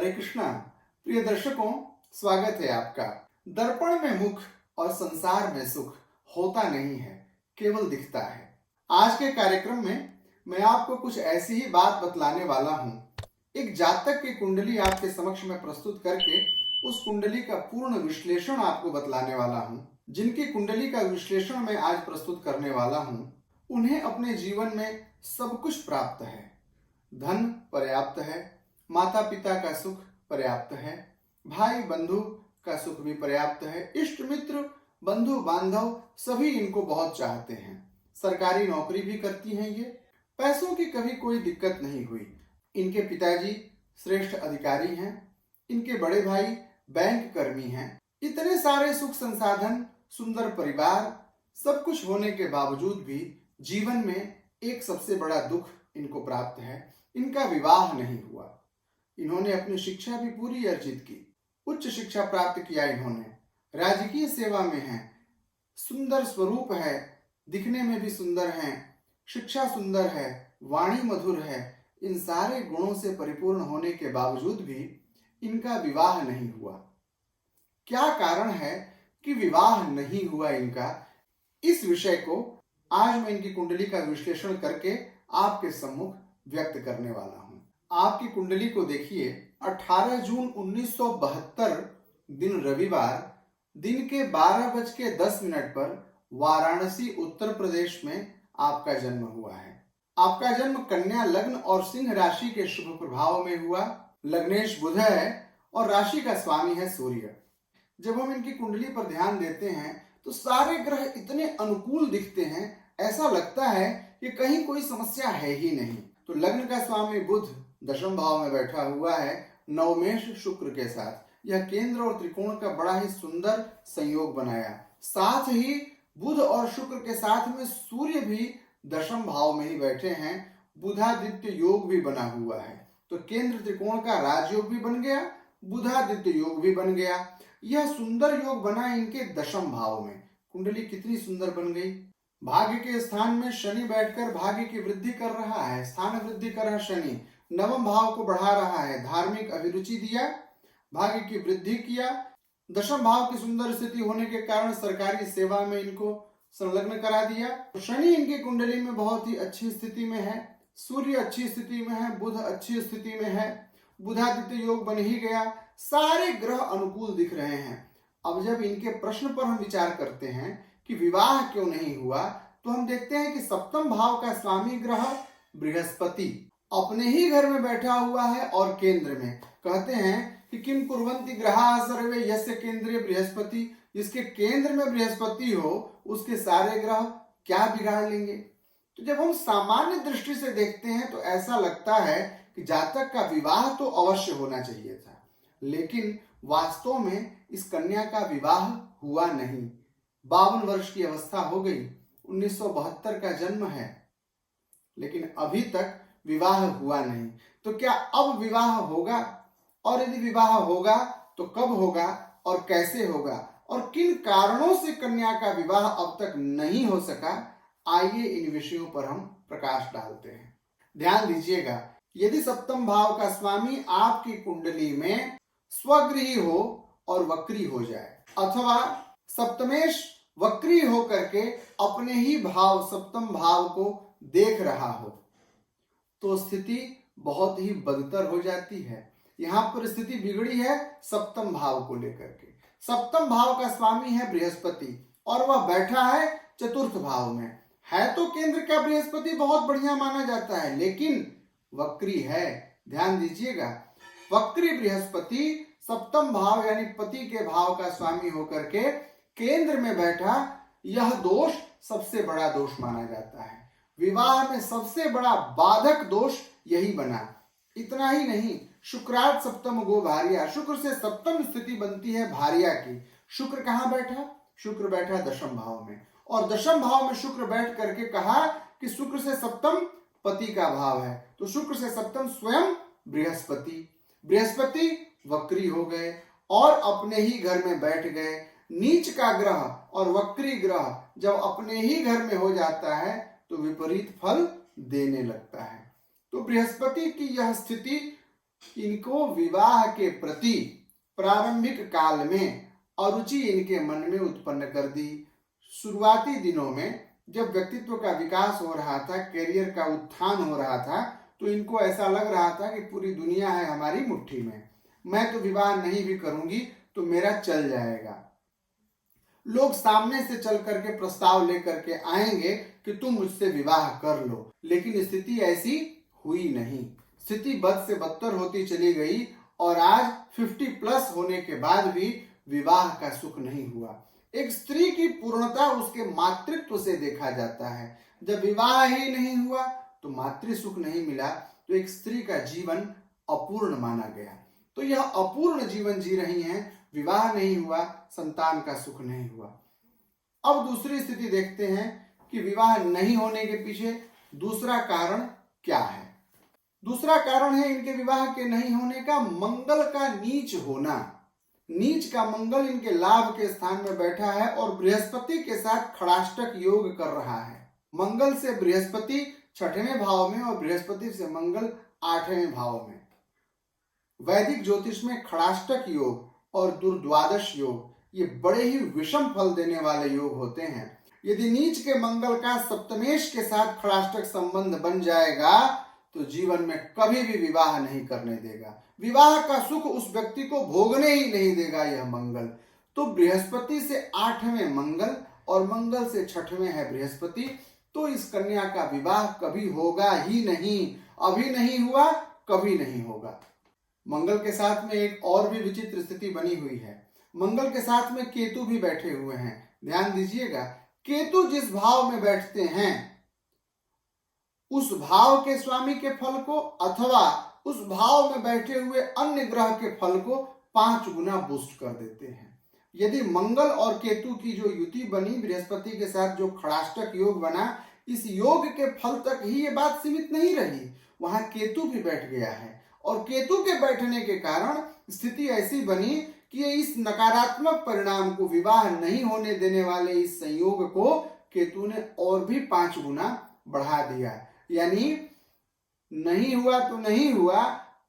हरे कृष्णा। प्रिय दर्शकों, स्वागत है आपका। दर्पण में मुख और संसार में सुख होता नहीं है, केवल दिखता है। आज के कार्यक्रम में मैं आपको कुछ ऐसी ही बात बतलाने वाला हूँ। एक जातक की कुंडली आपके समक्ष में प्रस्तुत करके उस कुंडली का पूर्ण विश्लेषण आपको बतलाने वाला हूँ। जिनकी कुंडली का विश्लेषण मैं आज प्रस्तुत करने वाला हूँ, उन्हें अपने जीवन में सब कुछ प्राप्त है। धन पर्याप्त है, माता पिता का सुख पर्याप्त है, भाई बंधु का सुख भी पर्याप्त है, इष्ट मित्र बंधु बांधव सभी इनको बहुत चाहते हैं। सरकारी नौकरी भी करती हैं ये। पैसों की कभी कोई दिक्कत नहीं हुई। इनके पिताजी श्रेष्ठ अधिकारी हैं, इनके बड़े भाई बैंक कर्मी हैं। इतने सारे सुख संसाधन, सुंदर परिवार, सब कुछ होने के बावजूद भी जीवन में एक सबसे बड़ा दुख इनको प्राप्त है। इनका विवाह नहीं हुआ। इन्होंने अपनी शिक्षा भी पूरी अर्जित की, उच्च शिक्षा प्राप्त किया इन्होंने, राजकीय सेवा में हैं, सुंदर स्वरूप है, दिखने में भी सुंदर हैं, शिक्षा सुंदर है, वाणी मधुर है। इन सारे गुणों से परिपूर्ण होने के बावजूद भी इनका विवाह नहीं हुआ। क्या कारण है कि विवाह नहीं हुआ इनका? इस विषय को आज मैं इनकी कुंडली का विश्लेषण करके आपके सम्मुख व्यक्त करने वाला हूं। आपकी कुंडली को देखिए। 18 जून 1972 दिन रविवार दिन के 12:10 पर वाराणसी उत्तर प्रदेश में आपका जन्म हुआ है। आपका जन्म कन्या लग्न और सिंह राशि के शुभ प्रभाव में हुआ। लग्नेश बुध है और राशि का स्वामी है सूर्य। जब हम इनकी कुंडली पर ध्यान देते हैं तो सारे ग्रह इतने अनुकूल दिखते हैं, ऐसा लगता है कि कहीं कोई समस्या है ही नहीं। तो लग्न का स्वामी बुध दशम भाव में बैठा हुआ है नवमेश शुक्र के साथ। यह केंद्र और त्रिकोण का बड़ा ही सुंदर संयोग बनाया। साथ ही बुध और शुक्र के साथ में सूर्य भी दशम भाव में ही बैठे हैं। बुधादित्य योग भी बना हुआ है। तो केंद्र त्रिकोण का राजयोग भी बन गया, बुधादित्य योग भी बन गया। यह सुंदर योग बना इनके दशम भाव में। कुंडली कितनी सुंदर बन गई। भाग्य के स्थान में शनि बैठकर भाग्य की वृद्धि कर रहा है, स्थान वृद्धि कर रहा है शनि, नवम भाव को बढ़ा रहा है, धार्मिक अभिरुचि दिया, भाग्य की वृद्धि किया। दशम भाव की सुंदर स्थिति होने के कारण सरकारी सेवा में इनको संलग्न करा दिया। शनि इनकी कुंडली में बहुत ही अच्छी स्थिति में है, सूर्य अच्छी स्थिति में है, बुध अच्छी स्थिति में है, बुधादित्य योग बन ही गया। सारे ग्रह अनुकूल दिख रहे हैं। अब जब इनके प्रश्न पर हम विचार करते हैं कि विवाह क्यों नहीं हुआ, तो हम देखते हैं कि सप्तम भाव का स्वामी ग्रह बृहस्पति अपने ही घर में बैठा हुआ है और केंद्र में। कहते हैं कि किम कुर्वन्ति ग्रहाः सर्वे यस्य केंद्रे बृहस्पति। जिसके केंद्र में बृहस्पति हो उसके सारे ग्रह क्या बिगाड़ लेंगे। तो जब हम सामान्य दृष्टि से देखते हैं तो ऐसा लगता है कि जातक का विवाह तो अवश्य होना चाहिए था, लेकिन वास्तव में इस कन्या का विवाह हुआ नहीं। 52 वर्ष की अवस्था हो गई, 1972 का जन्म है, लेकिन अभी तक विवाह हुआ नहीं। तो क्या अब विवाह होगा? और यदि विवाह होगा तो कब होगा और कैसे होगा, और किन कारणों से कन्या का विवाह अब तक नहीं हो सका? आइए इन विषयों पर हम प्रकाश डालते हैं। ध्यान दीजिएगा, यदि सप्तम भाव का स्वामी आपकी कुंडली में स्वगृही हो और वक्री हो जाए, अथवा सप्तमेश वक्री हो करके अपने ही भाव सप्तम भाव को देख रहा हो, तो स्थिति बहुत ही बदतर हो जाती है। यहां पर स्थिति बिगड़ी है सप्तम भाव को लेकर के। सप्तम भाव का स्वामी है बृहस्पति और वह बैठा है चतुर्थ भाव में। है तो केंद्र का बृहस्पति बहुत बढ़िया माना जाता है, लेकिन वक्री है। ध्यान दीजिएगा, वक्री बृहस्पति सप्तम भाव यानी पति के भाव का स्वामी होकर के केंद्र में बैठा, यह दोष सबसे बड़ा दोष माना जाता है। विवाह में सबसे बड़ा बाधक दोष यही बना। इतना ही नहीं, शुक्रार्थ सप्तम गो भार्या, शुक्र से सप्तम स्थिति बनती है भार्या की। शुक्र कहां बैठा? शुक्र बैठा दशम भाव में, और दशम भाव में शुक्र बैठ करके कहा कि शुक्र से सप्तम पति का भाव है, तो शुक्र से सप्तम स्वयं बृहस्पति। बृहस्पति वक्री हो गए और अपने ही घर में बैठ गए। नीच का ग्रह और वक्री ग्रह जब अपने ही घर में हो जाता है तो विपरीत फल देने लगता है। तो बृहस्पति की यह स्थिति इनको विवाह के प्रति प्रारंभिक काल में अरुचि इनके मन में उत्पन्न कर दी। शुरुआती दिनों में जब व्यक्तित्व का विकास हो रहा था, करियर का उत्थान हो रहा था, तो इनको ऐसा लग रहा था कि पूरी दुनिया है हमारी मुट्ठी में, मैं तो विवाह नहीं भी करूंगी तो मेरा चल जाएगा। लोग सामने से चल करके प्रस्ताव लेकर के आएंगे कि तुम मुझसे विवाह कर लो, लेकिन स्थिति ऐसी हुई नहीं। स्थिति बद से बदतर होती चली गई और आज 50+ होने के बाद भी विवाह का सुख नहीं हुआ। एक स्त्री की पूर्णता उसके मातृत्व से देखा जाता है। जब विवाह ही नहीं हुआ तो मातृ सुख नहीं मिला, तो एक स्त्री का जीवन अपूर्ण माना गया। तो यह अपूर्ण जीवन जी रही हैं, विवाह नहीं हुआ, संतान का सुख नहीं हुआ। अब दूसरी स्थिति देखते हैं कि विवाह नहीं होने के पीछे दूसरा कारण क्या है। दूसरा कारण है इनके विवाह के नहीं होने का मंगल का नीच होना। नीच का मंगल इनके लाभ के स्थान में बैठा है और बृहस्पति के साथ खड़ाष्टक योग कर रहा है। मंगल से बृहस्पति 6वें भाव में और बृहस्पति से मंगल 8वें भाव में। वैदिक ज्योतिष में खड़ाष्टक योग और दुर्द्वादश योग ये बड़े ही विषम फल देने वाले योग होते हैं। यदि नीच के मंगल का सप्तमेश के साथ खड़ाष्टक संबंध बन जाएगा तो जीवन में कभी भी विवाह नहीं करने देगा। विवाह का सुख उस व्यक्ति को भोगने ही नहीं देगा यह मंगल। तो बृहस्पति से 8वें मंगल और मंगल से 6वें है बृहस्पति, तो इस कन्या का विवाह कभी होगा ही नहीं। अभी नहीं हुआ, कभी नहीं होगा। मंगल के साथ में एक और भी विचित्र स्थिति बनी हुई है। मंगल के साथ में केतु भी बैठे हुए हैं। ध्यान दीजिएगा, केतु जिस भाव में बैठते हैं उस भाव के स्वामी के फल को अथवा उस भाव में बैठे हुए अन्य ग्रह के फल को 5 गुना बूस्ट कर देते हैं। यदि मंगल और केतु की जो युति बनी, बृहस्पति के साथ जो खड़ाष्टक योग बना, इस योग के फल तक ही ये बात सीमित नहीं रही, वहां केतु भी बैठ गया है और केतु के बैठने के कारण स्थिति ऐसी बनी कि इस नकारात्मक परिणाम को, विवाह नहीं होने देने वाले इस संयोग को केतु ने और भी 5 गुना बढ़ा दिया। यानी नहीं हुआ तो नहीं हुआ,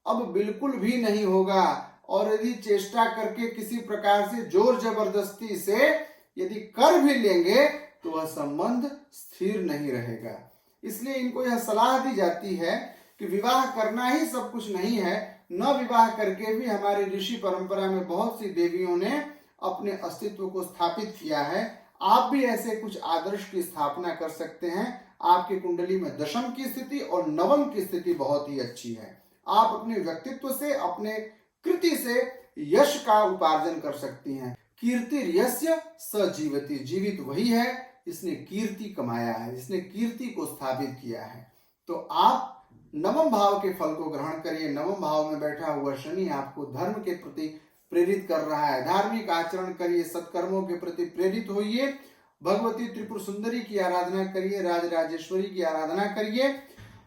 अब बिल्कुल भी नहीं होगा। और यदि चेष्टा करके किसी प्रकार से जोर जबरदस्ती से यदि कर भी लेंगे तो वह संबंध स्थिर नहीं रहेगा। इसलिए इनको यह सलाह दी जाती है कि विवाह करना ही सब कुछ नहीं है। न विवाह करके भी हमारी ऋषि परंपरा में बहुत सी देवियों ने अपने अस्तित्व को स्थापित किया है। आप भी ऐसे कुछ आदर्श की स्थापना कर सकते हैं। आपकी कुंडली में दशम की स्थिति और नवम की स्थिति बहुत ही अच्छी है। आप अपने व्यक्तित्व से, अपने कृति से यश का उपार्जन कर सकती हैं। कीर्ति यस्य स जीवति, जीवित वही है जिसने कीर्ति कमाया है, जिसने कीर्ति को स्थापित किया है। तो आप नवम भाव के फल को ग्रहण करिए। नवम भाव में बैठा हुआ शनि आपको धर्म के प्रति प्रेरित कर रहा है। धार्मिक आचरण करिए, सत्कर्मों के प्रति प्रेरित होइए, भगवती त्रिपुर सुंदरी की आराधना करिए, राजराजेश्वरी की आराधना करिए,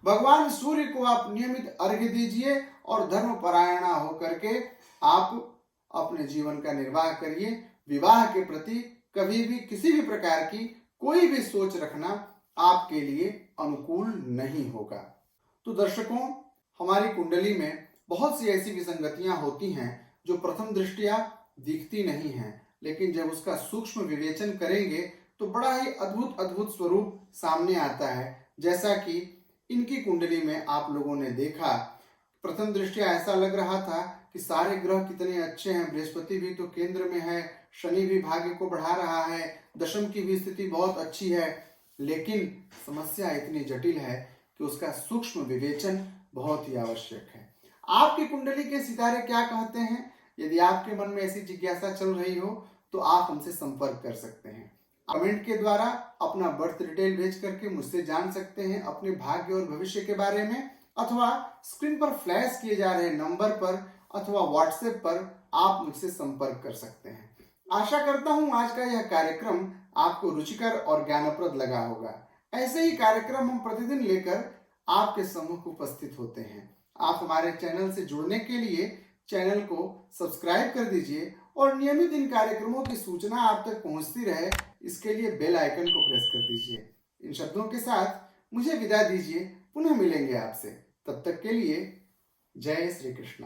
भगवान सूर्य को आप नियमित अर्घ्य दीजिए और धर्म परायणा होकर के आप अपने जीवन का निर्वाह करिए। विवाह के प्रति कभी भी किसी भी प्रकार की कोई भी सोच रखना आपके लिए अनुकूल नहीं होगा। तो दर्शकों, हमारी कुंडली में बहुत सी ऐसी विसंगतियां होती हैं जो प्रथम दृष्टया दिखती नहीं हैं, लेकिन जब उसका सूक्ष्म विवेचन करेंगे तो बड़ा ही अद्भुत अद्भुत स्वरूप सामने आता है। जैसा कि इनकी कुंडली में आप लोगों ने देखा, प्रथम दृष्टया ऐसा लग रहा था कि सारे ग्रह कितने अच्छे हैं। बृहस्पति भी तो केंद्र में है, शनि भी भाग्य को बढ़ा रहा है, दशम की भी स्थिति बहुत अच्छी है, लेकिन समस्या इतनी जटिल है कि उसका सूक्ष्म विवेचन बहुत ही आवश्यक है। आपकी कुंडली के सितारे क्या कहते हैं? यदि आपके मन में ऐसी जिज्ञासा चल रही हो तो आप हमसे संपर्क कर सकते हैं। कमेंट के द्वारा अपना बर्थ डिटेल भेज करके मुझसे जान सकते हैं अपने भाग्य और भविष्य के बारे में, अथवा स्क्रीन पर फ्लैश किए जा रहे नंबर पर अथवा व्हाट्सएप पर आप मुझसे संपर्क कर सकते हैं। आशा करता हूं आज का यह कार्यक्रम आपको रुचिकर और ज्ञानप्रद लगा होगा। ऐसे ही कार्यक्रम हम प्रतिदिन लेकर आपके सम्मुख उपस्थित होते हैं। आप हमारे चैनल से जुड़ने के लिए चैनल को सब्सक्राइब कर दीजिए और नियमित इन कार्यक्रमों की सूचना आप तक पहुंचती रहे, इसके लिए बेल आइकन को प्रेस कर दीजिए। इन शब्दों के साथ मुझे विदा दीजिए, पुनः मिलेंगे आपसे। तब तक के लिए जय श्री कृष्ण।